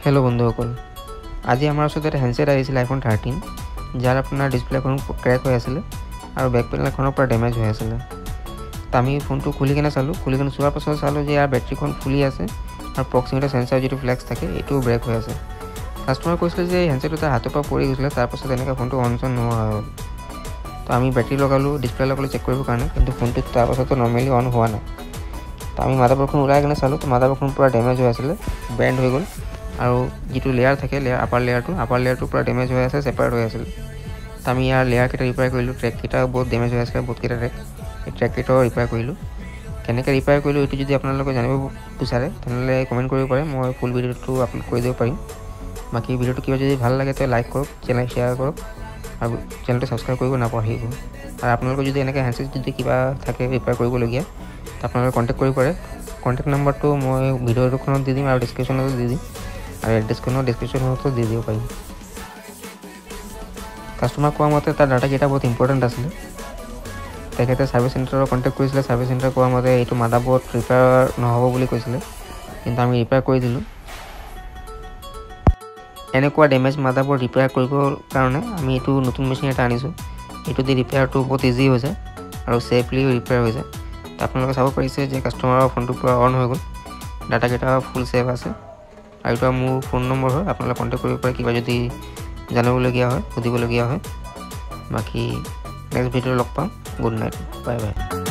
Hello बंधुসকল আজি আমাৰ ওচৰত এটা হেণ্ডছেট আহিছিল আইফোন 13 যাৰ আপোনাৰ ডিসপ্লেখন ক্ৰ্যাক হৈ আছিল আৰু বেক পেনেলখনৰ পৰা ড্যামেজ হৈ আছিল। তো আমি ফোনটো খুলি কেনে চোৱাৰ পাছত চালো যে ইয়াৰ বেটাৰীখন ফুলি আছে আৰু প্ৰক্সিমিটাৰ সেন্সৰ যেটো ফ্লেক্স থাকে এটো ব্ৰেক হৈ আছে। কাস্টমাৰ কৈছিল যে হেণ্ডছেটটো তাৰ হাতৰ পৰা পৰি গৈছিল, তাৰ পাছত এনেকা ফোনটো অন নোহোৱা হ'ল। তো আমি বেটাৰী লগালো, ডিসপ্লে লগালো চেক কৰিবৰ কাৰণে, কিন্তু ফোনটো তাৰ পাছত নৰমালি অন হোৱা নাই। তো আমি মাদাৰবোৰ্ডখন উলাই কেনে চালো, তো মাদাৰবোৰ্ডখন পুৰা ড্যামেজ হৈ আছিল, বেন্ড হৈ গ'ল আৰু যেটো লেয়াৰ থাকে আপাৰ লেয়াৰটো পুৰা ড্যামেজ হৈ আছে, সেপাৰেট হৈ আছিল। তো আমি ইয়াৰ লেয়াৰ কেইটা ৰিপেয়াৰ কৰিলো, ট্ৰেক কেইটা বহুত ড্যামেজ হৈ আছে, বহুত কেইটা ট্ৰেক কেইটা ৰিপেয়াৰ কৰিলো। কেনেকৈ ৰিপেয়াৰ কৰিলো এটো যদি আপোনালোকে জানিব বিচাৰে তেনলে কমেন্ট কৰিব পাৰে, মই ফুল ভিডিওটো আপলোড কৰি দিব পাৰিম। বাকি ভিডিওটো কিবা যদি ভাল লাগে তো লাইক কৰক, চেনেল শেয়াৰ কৰক আৰু চেনেলটো সাবস্ক্ৰাইব কৰিব নাপাহৰিব। আৰু আপোনালোকে যদি এনেকৈ হেণ্ডছেট যদি কিবা থাকে ৰিপেয়াৰ কৰিবলগীয়া তো আপোনালোকে কন্টাক্ট কৰিব পাৰে। কন্টাক্ট নম্বৰটো মই ভিডিওখনত দি দিম আৰু ডেসক্ৰিপচনত দি দিম আৰু ডেসক্ৰিপচনতো দি দিব পাৰিম। কাস্টমাৰ কোৱা মতে তাৰ ডাটা কেইটা বহুত ইম্পৰ্টেন্ট আছিল। তেখেতে সাৰ্ভিস সেন্টাৰৰ কন্টাক্ট কৰিছিল, সাৰ্ভিস সেন্টাৰ কোৱা মতে এইটো মাদাৰবোৰ্ড ৰিপেয়াৰ নহ'ব বুলি কৈছিল, কিন্তু আমি ৰিপেয়াৰ কৰি দিলো। এনেকুৱা ড্যামেজ মাদাৰবোৰ্ড ৰিপেয়াৰ কৰিবৰ কাৰণে আমি এইটো নতুন মেচিন এটা আনিছো। এইটো দি ৰিপেয়াৰটো বহুত ইজি হৈ যায় আৰু সেফলি ৰিপেয়াৰ হৈ যায়। তো আপোনালোকে চাব পাৰিছে যে কাস্টমাৰৰ ফোনটো পুৰা অন হৈ গ'ল, ডাটা কেইটা ফুল সেভ আছে। আৰু এটা মোৰ ফোন নম্বৰ হয়, আপোনালোকে কন্টাক্ট কৰিব পাৰে কিবা যদি জানিবলগীয়া হয়, সুধিবলগীয়া হয়। বাকি নেক্সট ভিডিঅ' লগ পাম। Good night, bye bye.